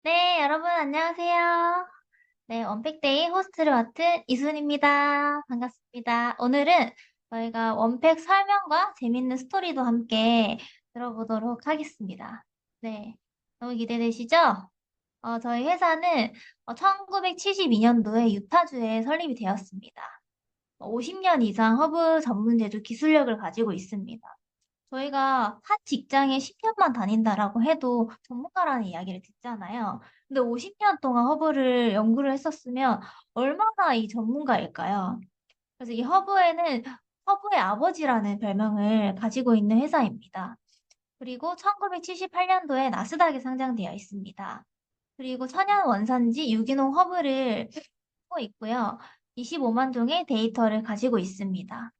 네, 여러분 안녕하세요. 네, 원팩데이 호스트를 맡은 이순입니다. 반갑습니다. 오늘은 저희가 원팩 설명과 재밌는 스토리도 함께 들어보도록 하겠습니다. 네, 너무 기대되시죠? 저희 회사는 1972년도에 유타주에 설립이 되었습니다. 50년 이상 허브 전문 제조 기술력을 가지고 있습니다. 저희가 한 직장에 10년만 다닌다라고 해도 전문가라는 이야기를 듣잖아요. 근데 50년 동안 허브를 연구를 했었으면 얼마나 이 전문가일까요? 그래서 이 허브에는 허브의 아버지라는 별명을 가지고 있는 회사입니다. 그리고 1978년도에 나스닥에 상장되어 있습니다. 그리고 천연 원산지 유기농 허브를 하고 있고요. 25만 종의 데이터를 가지고 있습니다.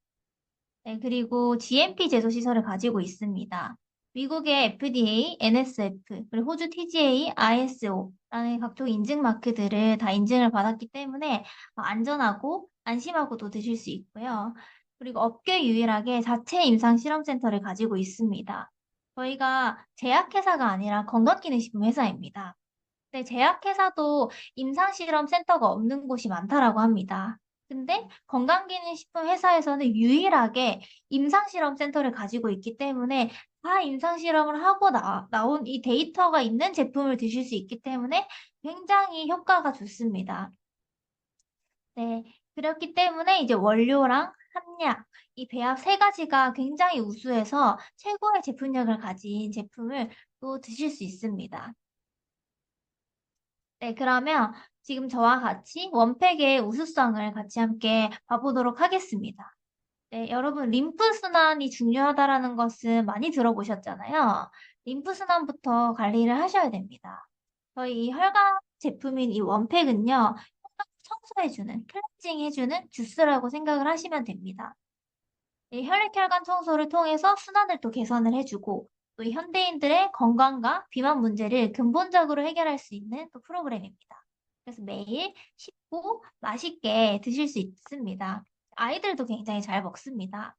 네, 그리고 GMP 제조 시설을 가지고 있습니다. 미국의 FDA, NSF, 그리고 호주 TGA, ISO라는 각종 인증 마크들을 다 인증을 받았기 때문에 안전하고 안심하고도 드실 수 있고요. 그리고 업계 유일하게 자체 임상 실험센터를 가지고 있습니다. 저희가 제약회사가 아니라 건강기능식품 회사입니다. 네, 제약회사도 임상실험센터가 없는 곳이 많다라고 합니다. 근데 건강기능식품 회사에서는 유일하게 임상실험센터를 가지고 있기 때문에 다 임상실험을 하고 나온 이 데이터가 있는 제품을 드실 수 있기 때문에 굉장히 효과가 좋습니다. 네, 그렇기 때문에 이제 원료랑 함량, 이 배합 세 가지가 굉장히 우수해서 최고의 제품력을 가진 제품을 또 드실 수 있습니다. 네, 그러면 지금 저와 같이 원팩의 우수성을 같이 함께 봐보도록 하겠습니다. 네, 여러분, 림프순환이 중요하다라는 것은 많이 들어보셨잖아요. 림프순환부터 관리를 하셔야 됩니다. 저희 이 혈관 제품인 이 원팩은요, 혈관 청소해주는, 클렌징 해주는 주스라고 생각을 하시면 됩니다. 이 혈액혈관 청소를 통해서 순환을 또 개선을 해주고, 또 이 현대인들의 건강과 비만 문제를 근본적으로 해결할 수 있는 또 프로그램입니다. 그래서 매일 쉽고 맛있게 드실 수 있습니다. 아이들도 굉장히 잘 먹습니다.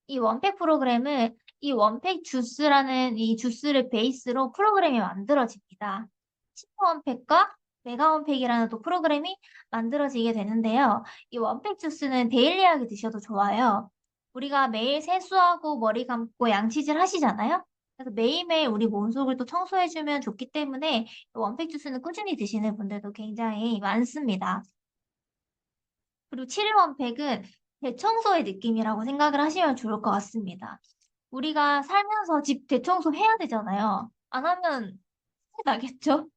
이 원팩 프로그램은 이 원팩 주스라는 이 주스를 베이스로 프로그램이 만들어집니다. 슈퍼 원팩과 메가 원팩이라는 또 프로그램이 만들어지게 되는데요. 이 원팩 주스는 데일리하게 드셔도 좋아요. 우리가 매일 세수하고 머리 감고 양치질 하시잖아요. 그래서 매일매일 우리 몸속을 또 청소해주면 좋기 때문에 원팩 주스는 꾸준히 드시는 분들도 굉장히 많습니다. 그리고 7일 원팩은 대청소의 느낌이라고 생각을 하시면 좋을 것 같습니다. 우리가 살면서 집 대청소 해야 되잖아요. 안 하면 큰일 나겠죠?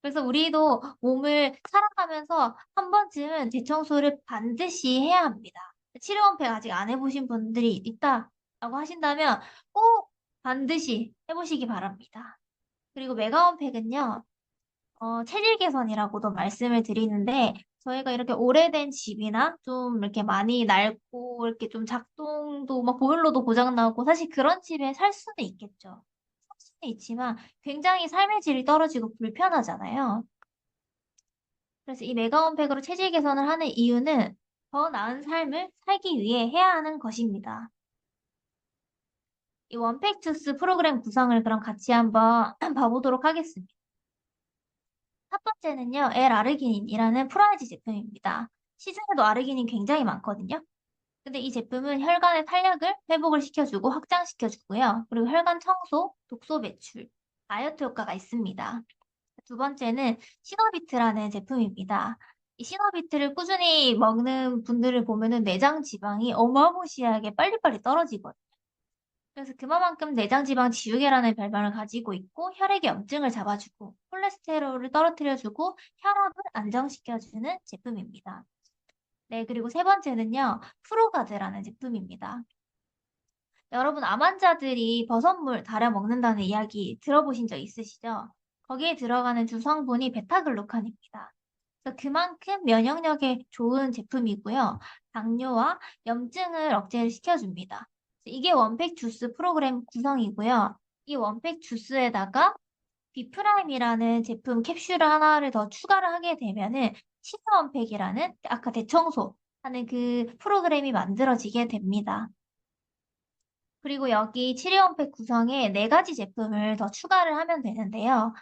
그래서 우리도 몸을 살아가면서 한 번쯤은 대청소를 반드시 해야 합니다. 7일 원팩 아직 안 해보신 분들이 있다라고 하신다면 꼭 반드시 해보시기 바랍니다. 그리고 메가 원팩은요, 체질 개선이라고도 말씀을 드리는데, 저희가 이렇게 오래된 집이나 좀 이렇게 많이 낡고, 이렇게 좀 작동도, 막 보일러도 고장나고, 사실 그런 집에 살 수는 있겠죠. 살 수는 있지만, 굉장히 삶의 질이 떨어지고 불편하잖아요. 그래서 이 메가원팩으로 체질 개선을 하는 이유는 더 나은 삶을 살기 위해 해야 하는 것입니다. 이 원팩 주스 프로그램 구성을 그럼 같이 한번 봐보도록 하겠습니다. 첫 번째는요, L-아르기닌이라는 프로아지 제품입니다. 시중에도 아르기닌 굉장히 많거든요. 근데 이 제품은 혈관의 탄력을 회복을 시켜주고 확장시켜주고요. 그리고 혈관 청소, 독소 배출, 다이어트 효과가 있습니다. 두 번째는 시너비트라는 제품입니다. 이 시너비트를 꾸준히 먹는 분들을 보면은 내장 지방이 어마무시하게 빨리빨리 떨어지거든요. 그래서 그만큼 내장지방 지우개라는 별명을 가지고 있고 혈액의 염증을 잡아주고 콜레스테롤을 떨어뜨려주고 혈압을 안정시켜주는 제품입니다. 네, 그리고 세 번째는요. 프로가드라는 제품입니다. 여러분, 암 환자들이 버섯물 달여 먹는다는 이야기 들어보신 적 있으시죠? 거기에 들어가는 주성분이 베타글루칸입니다. 그래서 그만큼 면역력에 좋은 제품이고요. 당뇨와 염증을 억제를 시켜줍니다. 이게 원팩 주스 프로그램 구성이고요. 이 원팩 주스에다가 비프라임이라는 제품 캡슐 하나를 더 추가를 하게 되면은 치즈 원팩이라는 아까 대청소 하는 그 프로그램이 만들어지게 됩니다. 그리고 여기 7일 원팩 구성에 네 가지 제품을 더 추가를 하면 되는데요.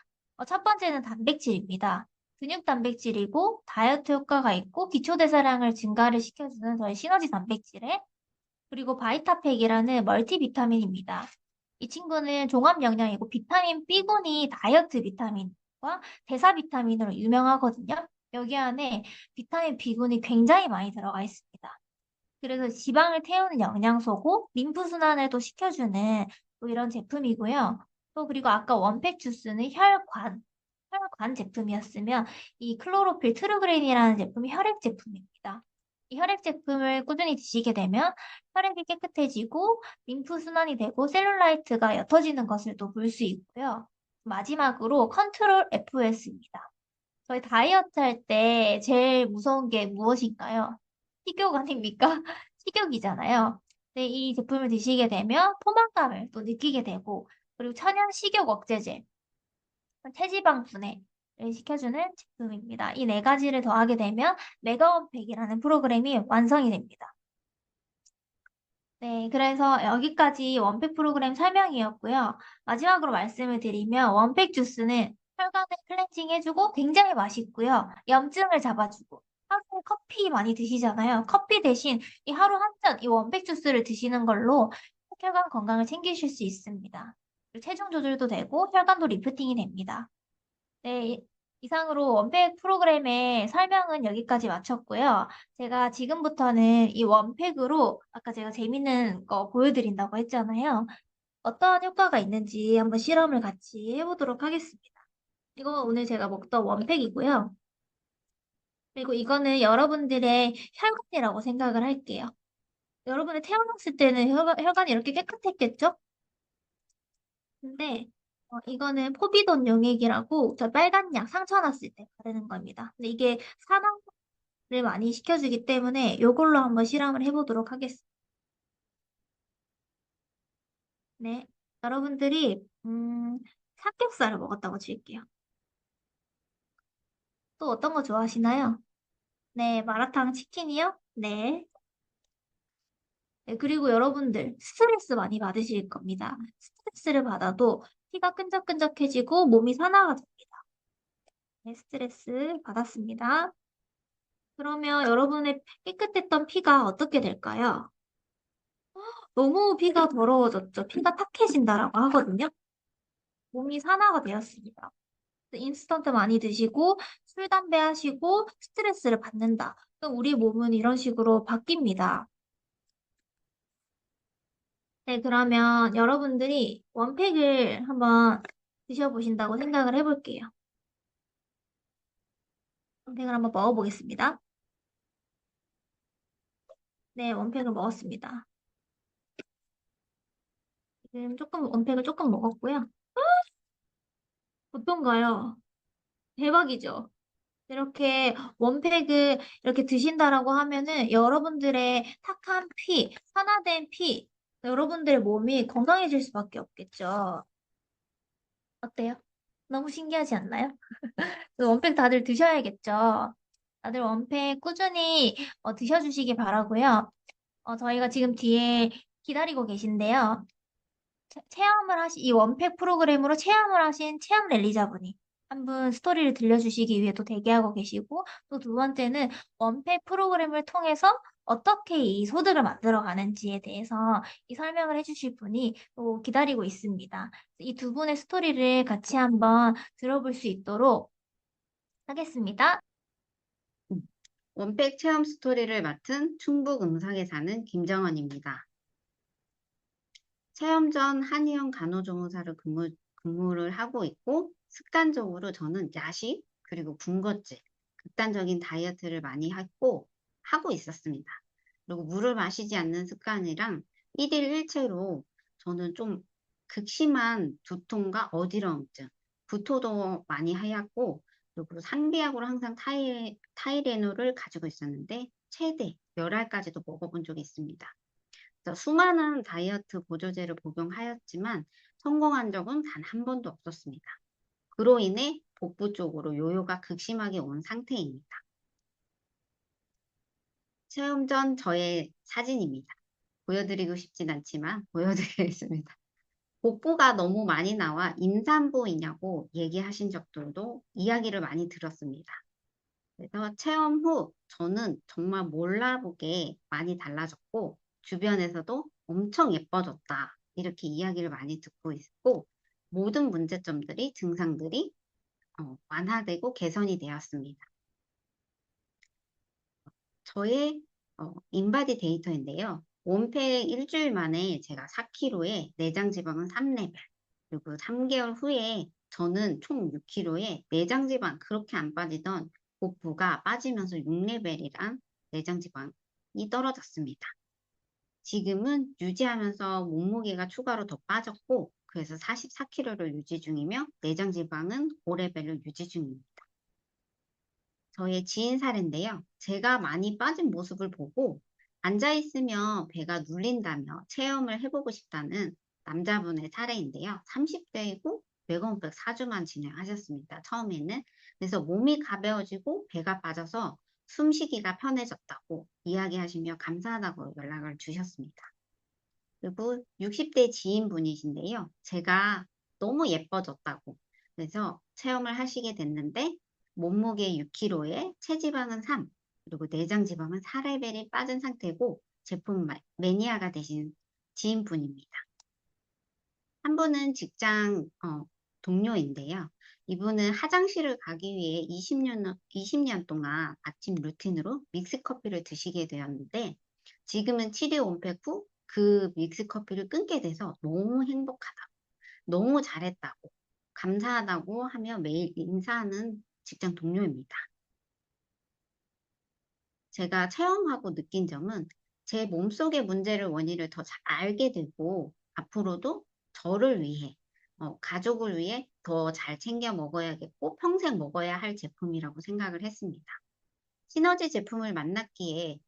첫 번째는 단백질입니다. 근육 단백질이고 다이어트 효과가 있고 기초 대사량을 증가를 시켜주는 저희 시너지 단백질에 그리고 바이타팩이라는 멀티비타민입니다. 이 친구는 종합 영양이고 비타민 B군이 다이어트 비타민과 대사 비타민으로 유명하거든요. 여기 안에 비타민 B군이 굉장히 많이 들어가 있습니다. 그래서 지방을 태우는 영양소고 림프순환을 또 시켜주는 또 이런 제품이고요. 또 그리고 아까 원팩 주스는 혈관 제품이었으면 이 클로로필 트루그린이라는 제품이 혈액 제품입니다. 이 혈액 제품을 꾸준히 드시게 되면 혈액이 깨끗해지고 림프 순환이 되고 셀룰라이트가 옅어지는 것을 또 볼 수 있고요. 마지막으로 컨트롤 FS입니다. 저희 다이어트 할 때 제일 무서운 게 무엇인가요? 식욕 아닙니까? 식욕이잖아요. 근데 이 제품을 드시게 되면 포만감을 또 느끼게 되고 그리고 천연 식욕 억제제, 체지방 분해를 시켜주는 제품입니다. 이 네 가지를 더하게 되면 메가원팩이라는 프로그램이 완성이 됩니다. 네, 그래서 여기까지 원팩 프로그램 설명이었고요. 마지막으로 말씀을 드리면 원팩 주스는 혈관을 클렌징 해주고 굉장히 맛있고요. 염증을 잡아주고 하루에 커피 많이 드시잖아요. 커피 대신 이 하루 한 잔 이 원팩 주스를 드시는 걸로 혈관 건강을 챙기실 수 있습니다. 그리고 체중 조절도 되고 혈관도 리프팅이 됩니다. 네, 이상으로 원팩 프로그램의 설명은 여기까지 마쳤고요. 제가 지금부터는 이 원팩으로 아까 제가 재밌는 거 보여드린다고 했잖아요. 어떠한 효과가 있는지 한번 실험을 같이 해보도록 하겠습니다. 이거 오늘 제가 먹던 원팩이고요. 그리고 이거는 여러분들의 혈관이라고 생각을 할게요. 여러분이 태어났을 때는 혈관이 이렇게 깨끗했겠죠? 근데 이거는 포비돈 용액이라고 저 빨간 약 상처 났을 때 바르는 겁니다. 근데 이게 산화를 많이 시켜주기 때문에 이걸로 한번 실험을 해보도록 하겠습니다. 네, 여러분들이 삼겹살을 먹었다고 칠게요. 또 어떤 거 좋아하시나요? 네, 마라탕 치킨이요? 네. 네, 그리고 여러분들 스트레스 많이 받으실 겁니다. 스트레스를 받아도 피가 끈적끈적해지고 몸이 산화가 됩니다. 네, 스트레스 받았습니다. 그러면 여러분의 깨끗했던 피가 어떻게 될까요? 너무 피가 더러워졌죠. 피가 탁해진다라고 하거든요. 몸이 산화가 되었습니다. 인스턴트 많이 드시고 술, 담배 하시고 스트레스를 받는다. 그럼 우리 몸은 이런 식으로 바뀝니다. 네, 그러면 여러분들이 원팩을 한번 드셔보신다고 생각을 해볼게요. 원팩을 한번 먹어보겠습니다. 네, 원팩을 먹었습니다. 지금 원팩을 조금 먹었고요. 어떤가요? 대박이죠? 이렇게 원팩을 이렇게 드신다라고 하면은 여러분들의 탁한 피, 산화된 피, 여러분들의 몸이 건강해질 수밖에 없겠죠. 어때요? 너무 신기하지 않나요? 원팩 다들 드셔야겠죠. 다들 원팩 꾸준히 드셔주시기 바라고요. 저희가 지금 뒤에 기다리고 계신데요. 이 원팩 프로그램으로 체험을 하신 체험 랠리자분이 한 분 스토리를 들려주시기 위해 또 대기하고 계시고, 또 두 번째는 원팩 프로그램을 통해서 어떻게 이 소득을 만들어 가는지에 대해서 이 설명을 해주실 분이 또 기다리고 있습니다. 이 두 분의 스토리를 같이 한번 들어볼 수 있도록 하겠습니다. 원팩 체험 스토리를 맡은 충북 응성에 사는 김정원입니다. 체험 전 한의원 간호조무사로 근무를 하고 있고 습관적으로 저는 야식 그리고 군것질, 극단적인 다이어트를 많이 하고 있었습니다. 그리고 물을 마시지 않는 습관이랑 1일 1채로 저는 좀 극심한 두통과 어지러움증, 구토도 많이 하였고 그리고 상비약으로 항상 타이레놀을 가지고 있었는데 최대 10알까지도 먹어본 적이 있습니다. 수많은 다이어트 보조제를 복용하였지만 성공한 적은 단 한 번도 없었습니다. 그로 인해 복부 쪽으로 요요가 극심하게 온 상태입니다. 체험 전 저의 사진입니다. 보여드리고 싶진 않지만 보여드리겠습니다. 복부가 너무 많이 나와 임산부이냐고 얘기하신 적들도 이야기를 많이 들었습니다. 그래서 체험 후 저는 정말 몰라보게 많이 달라졌고 주변에서도 엄청 예뻐졌다 이렇게 이야기를 많이 듣고 있고 모든 문제점들이 증상들이 완화되고 개선이 되었습니다. 저의 인바디 데이터인데요. 원팩 일주일 만에 제가 4kg에 내장 지방은 3레벨 그리고 3개월 후에 저는 총 6kg에 내장 지방 그렇게 안 빠지던 복부가 빠지면서 6레벨이란 내장 지방이 떨어졌습니다. 지금은 유지하면서 몸무게가 추가로 더 빠졌고 그래서 44kg를 유지 중이며 내장 지방은 5레벨을 유지 중입니다. 저의 지인 사례인데요. 제가 많이 빠진 모습을 보고 앉아있으며 배가 눌린다며 체험을 해보고 싶다는 남자분의 사례인데요. 30대이고 외건백 4주만 진행하셨습니다. 처음에는. 그래서 몸이 가벼워지고 배가 빠져서 숨쉬기가 편해졌다고 이야기하시며 감사하다고 연락을 주셨습니다. 그리고 60대 지인분이신데요. 제가 너무 예뻐졌다고 그래서 체험을 하시게 됐는데 몸무게 6kg에 체지방은 3, 그리고 내장 지방은 4레벨이 빠진 상태고 제품 매니아가 되신 지인분입니다. 한 분은 직장 동료인데요. 이분은 화장실을 가기 위해 20년 동안 아침 루틴으로 믹스커피를 드시게 되었는데 지금은 치료 온팩 후 그 믹스커피를 끊게 돼서 너무 행복하다고, 너무 잘했다고, 감사하다고 하며 매일 인사하는 직장 동료입니다. 제가 체험하고 느낀 점은 제 몸속의 문제를 원인을 더 잘 알게 되고 앞으로도 저를 위해 가족을 위해 더 잘 챙겨 먹어야겠고 평생 먹어야 할 제품이라고 생각을 했습니다. 시너지 제품을 만났기에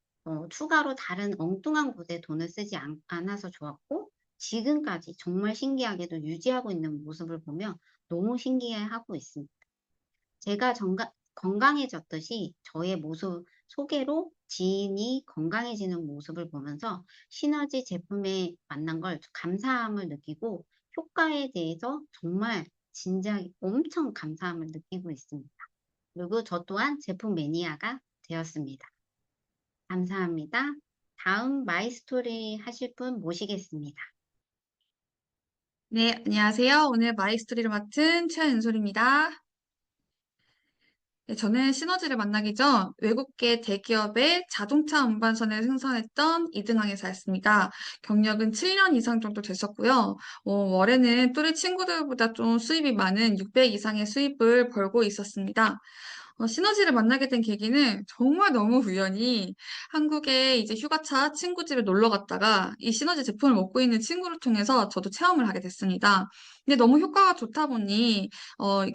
추가로 다른 엉뚱한 곳에 돈을 쓰지 않아서 좋았고 지금까지 정말 신기하게도 유지하고 있는 모습을 보며 너무 신기해하고 있습니다. 제가 건강해졌듯이 저의 모습 소개로 지인이 건강해지는 모습을 보면서 시너지 제품에 만난 걸 감사함을 느끼고 효과에 대해서 정말 진지하게 엄청 감사함을 느끼고 있습니다. 그리고 저 또한 제품 매니아가 되었습니다. 감사합니다. 다음 마이스토리 하실 분 모시겠습니다. 네, 안녕하세요. 오늘 마이스토리를 맡은 최은솔입니다. 네, 저는 시너지를 만나기 전 외국계 대기업의 자동차 운반선을 생산했던 이등 회사였습니다. 경력은 7년 이상 정도 됐었고요. 월에는 또래 친구들보다 좀 수입이 많은 600 이상의 수입을 벌고 있었습니다. 시너지를 만나게 된 계기는 정말 너무 우연히 한국에 이제 휴가차 친구 집에 놀러 갔다가 이 시너지 제품을 먹고 있는 친구를 통해서 저도 체험을 하게 됐습니다. 근데 너무 효과가 좋다 보니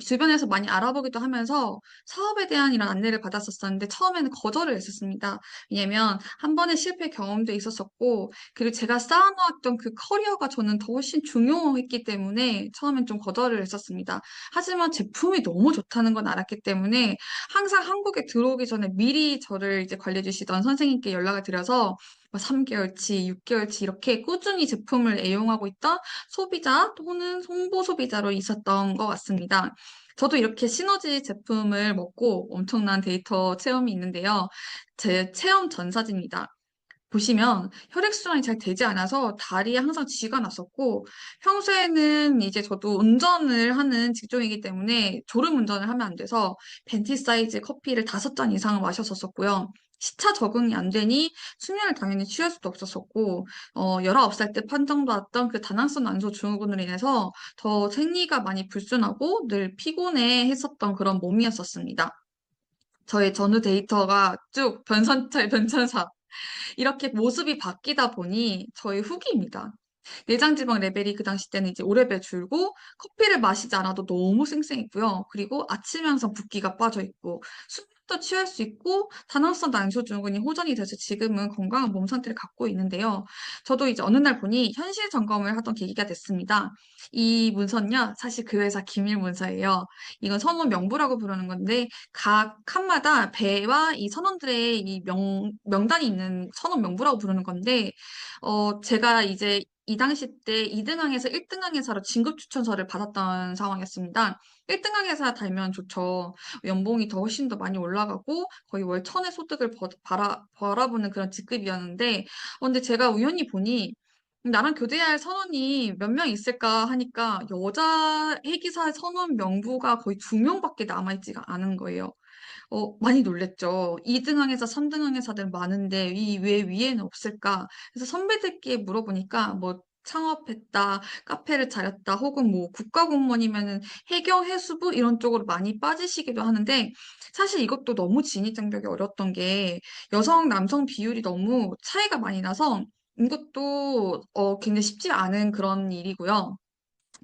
주변에서 많이 알아보기도 하면서 사업에 대한 이런 안내를 받았었었는데 처음에는 거절을 했었습니다. 왜냐면 한 번의 실패 경험도 있었었고 그리고 제가 쌓아놓았던 그 커리어가 저는 더 훨씬 중요했기 때문에 처음엔 좀 거절을 했었습니다. 하지만 제품이 너무 좋다는 건 알았기 때문에 항상 한국에 들어오기 전에 미리 저를 이제 관리해 주시던 선생님께 연락을 드려서 3개월치, 6개월치 이렇게 꾸준히 제품을 애용하고 있던 소비자 또는 홍보 소비자로 있었던 것 같습니다. 저도 이렇게 시너지 제품을 먹고 엄청난 데이터 체험이 있는데요. 제 체험 전 사진입니다. 보시면 혈액순환이 잘 되지 않아서 다리에 항상 쥐가 났었고 평소에는 이제 저도 운전을 하는 직종이기 때문에 졸음 운전을 하면 안 돼서 벤티 사이즈 커피를 5잔 이상을 마셨었고요. 시차 적응이 안 되니 수면을 당연히 취할 수도 없었었고 19살 때 판정받았던 그 다낭성 난소 증후군으로 인해서 더 생리가 많이 불순하고 늘 피곤해 했었던 그런 몸이었었습니다. 저의 전후 데이터가 쭉 변천사 이렇게 모습이 바뀌다 보니 저의 후기입니다. 내장지방 레벨이 그 당시 때는 이제 5레벨 줄고 커피를 마시지 않아도 너무 쌩쌩했고요. 그리고 아침에 항상 붓기가 빠져 있고 수면도 취할 수 있고 다낭성 난소증후군이 호전이 돼서 지금은 건강한 몸 상태를 갖고 있는데요. 저도 이제 어느 날 보니 현실 점검을 하던 계기가 됐습니다. 이 문서는요, 사실 그 회사 기밀 문서예요. 이건 선원 명부라고 부르는 건데 각 칸마다 배와 이 선원들의 이 명단이 있는 선원 명부라고 부르는 건데 제가 이제 이 당시 때 2등항에서 1등항 회사로 진급 추천서를 받았던 상황이었습니다. 1등항 회사 달면 좋죠. 연봉이 더 훨씬 더 많이 올라가고 거의 월 1,000의 소득을 바라보는 그런 직급이었는데 근데 제가 우연히 보니 나랑 교대할 선원이 몇 명 있을까 하니까 여자 회계사 선원 명부가 거의 2명밖에 남아있지가 않은 거예요. 많이 놀랬죠. 2등항에서 3등항에서들 많은데 왜 위에는 없을까? 그래서 선배들께 물어보니까 뭐 창업했다, 카페를 차렸다, 혹은 뭐 국가공무원이면은 해경, 해수부 이런 쪽으로 많이 빠지시기도 하는데 사실 이것도 너무 진입장벽이 어렸던 게 여성, 남성 비율이 너무 차이가 많이 나서 이것도 굉장히 쉽지 않은 그런 일이고요.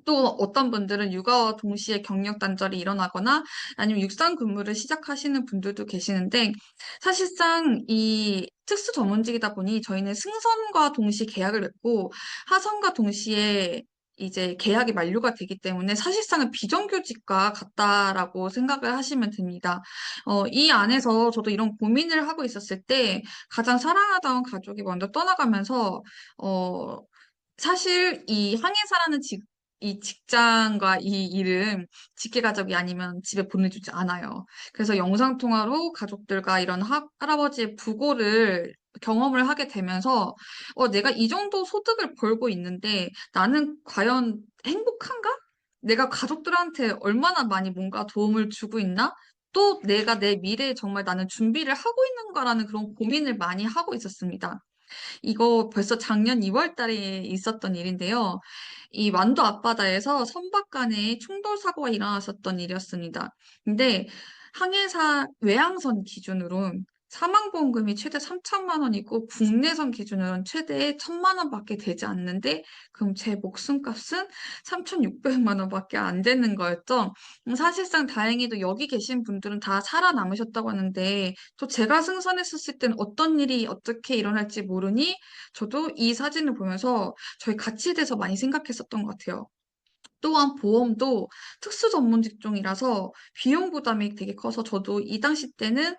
또 어떤 분들은 육아와 동시에 경력 단절이 일어나거나 아니면 육상 근무를 시작하시는 분들도 계시는데 사실상 이 특수 전문직이다 보니 저희는 승선과 동시에 계약을 맺고 하선과 동시에 이제 계약이 만료가 되기 때문에 사실상은 비정규직과 같다라고 생각을 하시면 됩니다. 이 안에서 저도 이런 고민을 하고 있었을 때 가장 사랑하던 가족이 먼저 떠나가면서 어, 사실 이 항해사라는 이 직장과 이 일은 직계가족이 아니면 집에 보내주지 않아요. 그래서 영상통화로 가족들과 이런 할아버지의 부고를 경험을 하게 되면서 내가 이 정도 소득을 벌고 있는데 나는 과연 행복한가? 내가 가족들한테 얼마나 많이 뭔가 도움을 주고 있나? 또 내가 내 미래에 정말 나는 준비를 하고 있는가라는 그런 고민을 많이 하고 있었습니다. 이거 벌써 작년 2월 달에 있었던 일인데요. 이 완도 앞바다에서 선박 간에 충돌 사고가 일어났었던 일이었습니다. 근데 항해사 외항선 기준으로 사망보험금이 최대 3천만 원이고 국내선 기준으로는 최대 1,000만 원밖에 되지 않는데 그럼 제 목숨값은 3,600만 원밖에 안 되는 거였죠. 사실상 다행히도 여기 계신 분들은 다 살아남으셨다고 하는데 또 제가 승선했었을 때는 어떤 일이 어떻게 일어날지 모르니 저도 이 사진을 보면서 저희 가치에 대해서 많이 생각했었던 것 같아요. 또한 보험도 특수 전문 직종이라서 비용 부담이 되게 커서 저도 이 당시 때는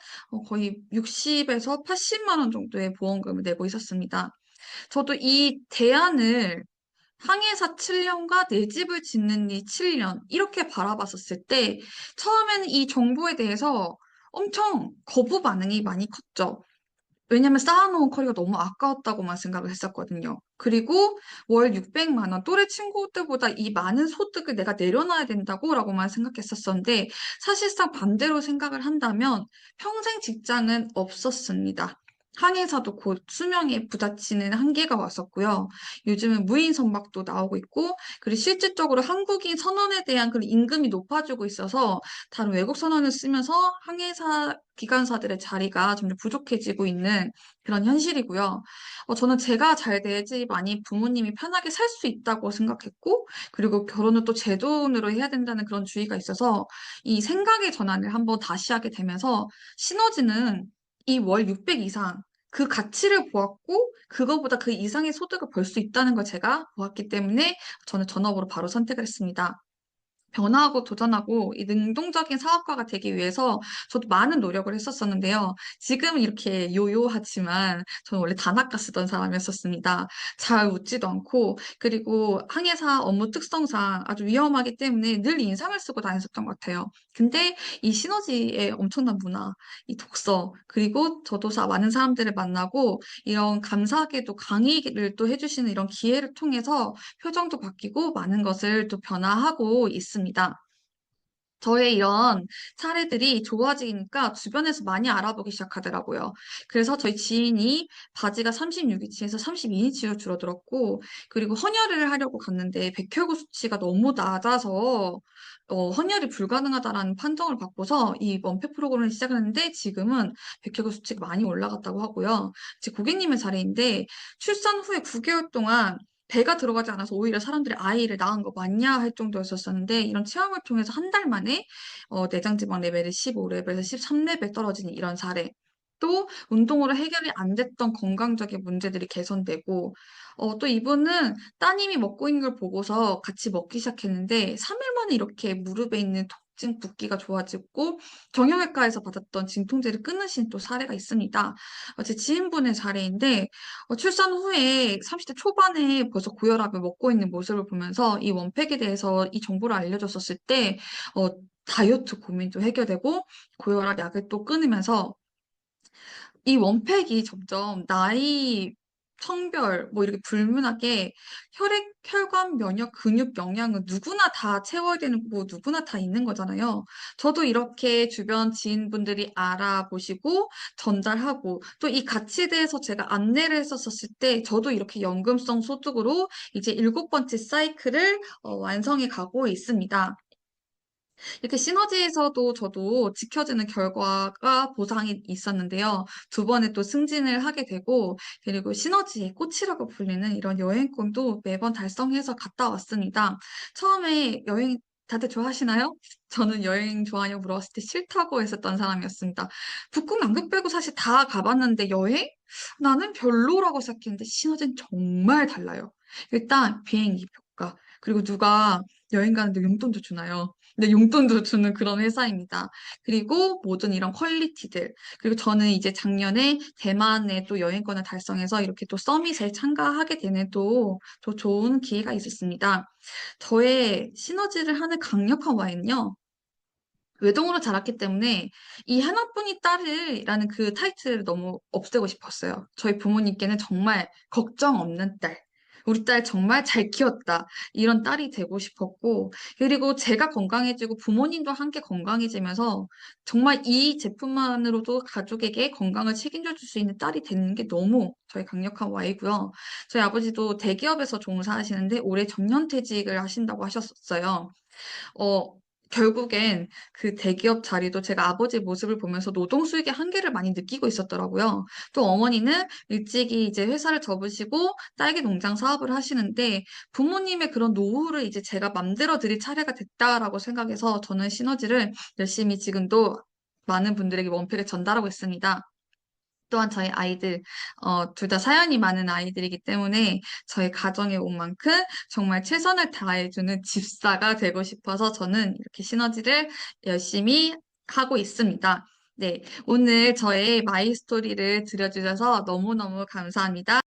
거의 60에서 80만 원 정도의 보험금을 내고 있었습니다. 저도 이 대안을 항해사 7년과 내 집을 짓는 이 7년 이렇게 바라봤었을 때 처음에는 이 정보에 대해서 엄청 거부 반응이 많이 컸죠. 왜냐면 쌓아놓은 커리가 너무 아까웠다고만 생각을 했었거든요. 그리고 월 600만 원, 또래 친구들보다 이 많은 소득을 내가 내려놔야 된다고라고만 생각했었었는데 사실상 반대로 생각을 한다면 평생 직장은 없었습니다. 항해사도 곧 수명에 부딪히는 한계가 왔었고요. 요즘은 무인 선박도 나오고 있고, 그리고 실질적으로 한국인 선원에 대한 그런 임금이 높아지고 있어서 다른 외국 선원을 쓰면서 항해사 기관사들의 자리가 점점 부족해지고 있는 그런 현실이고요. 저는 제가 잘 돼야지 많이 부모님이 편하게 살 수 있다고 생각했고, 그리고 결혼을 또 제 돈으로 해야 된다는 그런 주의가 있어서 이 생각의 전환을 한번 다시 하게 되면서 시너지는 이 월 600 이상 그 가치를 보았고, 그거보다 그 이상의 소득을 벌 수 있다는 걸 제가 보았기 때문에 저는 전업으로 바로 선택을 했습니다. 변화하고 도전하고 이 능동적인 사업가가 되기 위해서 저도 많은 노력을 했었었는데요. 지금은 이렇게 요요하지만 저는 원래 단아까 쓰던 사람이었었습니다. 잘 웃지도 않고 그리고 항해사 업무 특성상 아주 위험하기 때문에 늘 인상을 쓰고 다녔었던 것 같아요. 근데 이 시너지의 엄청난 문화, 이 독서, 그리고 저도 많은 사람들을 만나고 이런 감사하게도 강의를 또 해주시는 이런 기회를 통해서 표정도 바뀌고 많은 것을 또 변화하고 있습니다. 저의 이런 사례들이 좋아지니까 주변에서 많이 알아보기 시작하더라고요. 그래서 저희 지인이 바지가 36인치에서 32인치로 줄어들었고, 그리고 헌혈을 하려고 갔는데 백혈구 수치가 너무 낮아서 헌혈이 불가능하다라는 판정을 받고서 이 원팩 프로그램을 시작했는데 지금은 백혈구 수치가 많이 올라갔다고 하고요. 제 고객님의 사례인데 출산 후에 9개월 동안 배가 들어가지 않아서 오히려 사람들이 아이를 낳은 거 맞냐 할 정도였었는데 이런 체험을 통해서 한 달 만에 내장 지방 레벨이 15레벨에서 13레벨 떨어지는 이런 사례. 또 운동으로 해결이 안 됐던 건강적인 문제들이 개선되고 또 이분은 따님이 먹고 있는 걸 보고서 같이 먹기 시작했는데 3일 만에 이렇게 무릎에 있는 통증, 붓기가 좋아지고 정형외과에서 받았던 진통제를 끊으신 또 사례가 있습니다. 제 지인분의 사례인데 출산 후에 30대 초반에 벌써 고혈압을 먹고 있는 모습을 보면서 이 원팩에 대해서 이 정보를 알려줬었을 때 어, 다이어트 고민도 해결되고 고혈압 약을 또 끊으면서 이 원팩이 점점 나이, 성별, 뭐 이렇게 불문하게 혈액, 혈관, 면역, 근육 영양은 누구나 다 채워야 되는 거 누구나 다 있는 거잖아요. 저도 이렇게 주변 지인분들이 알아보시고 전달하고 또 이 가치에 대해서 제가 안내를 했었을 때 저도 이렇게 연금성 소득으로 이제 7번째 사이클을 완성해 가고 있습니다. 이렇게 시너지에서도 저도 지켜지는 결과가 보상이 있었는데요. 두 번에 또 승진을 하게 되고, 그리고 시너지의 꽃이라고 불리는 이런 여행권도 매번 달성해서 갔다 왔습니다. 처음에 여행 다들 좋아하시나요? 저는 여행 좋아하냐고 물어봤을 때 싫다고 했었던 사람이었습니다. 북극, 남극 빼고 사실 다 가봤는데 여행? 나는 별로라고 생각했는데 시너지는 정말 달라요. 일단 비행기 표가, 그리고 누가 여행 가는데 용돈도 주나요? 네, 용돈도 주는 그런 회사입니다. 그리고 모든 이런 퀄리티들. 그리고 저는 이제 작년에 대만에 또 여행권을 달성해서 이렇게 또 서밋에 참가하게 되는 또 좋은 기회가 있었습니다. 저의 시너지를 하는 강력한 와인은요. 외동으로 자랐기 때문에 이 하나뿐인 딸이라는 그 타이틀을 너무 없애고 싶었어요. 저희 부모님께는 정말 걱정 없는 딸. 우리 딸 정말 잘 키웠다. 이런 딸이 되고 싶었고, 그리고 제가 건강해지고 부모님도 함께 건강해지면서 정말 이 제품만으로도 가족에게 건강을 책임져 줄 수 있는 딸이 되는 게 너무 저희 강력한 와이고요. 저희 아버지도 대기업에서 종사하시는데 올해 정년퇴직을 하신다고 하셨어요. 어, 결국엔 그 대기업 자리도 제가 아버지의 모습을 보면서 노동 수익의 한계를 많이 느끼고 있었더라고요. 또 어머니는 일찍이 이제 회사를 접으시고 딸기 농장 사업을 하시는데 부모님의 그런 노후를 이제 제가 만들어 드릴 차례가 됐다라고 생각해서 저는 시너지를 열심히 지금도 많은 분들에게 원팩을 전달하고 있습니다. 또한 저희 아이들, 둘 다 사연이 많은 아이들이기 때문에 저희 가정에 온 만큼 정말 최선을 다해주는 집사가 되고 싶어서 저는 이렇게 시너지를 열심히 하고 있습니다. 네, 오늘 저의 마이 스토리를 들려주셔서 너무너무 감사합니다.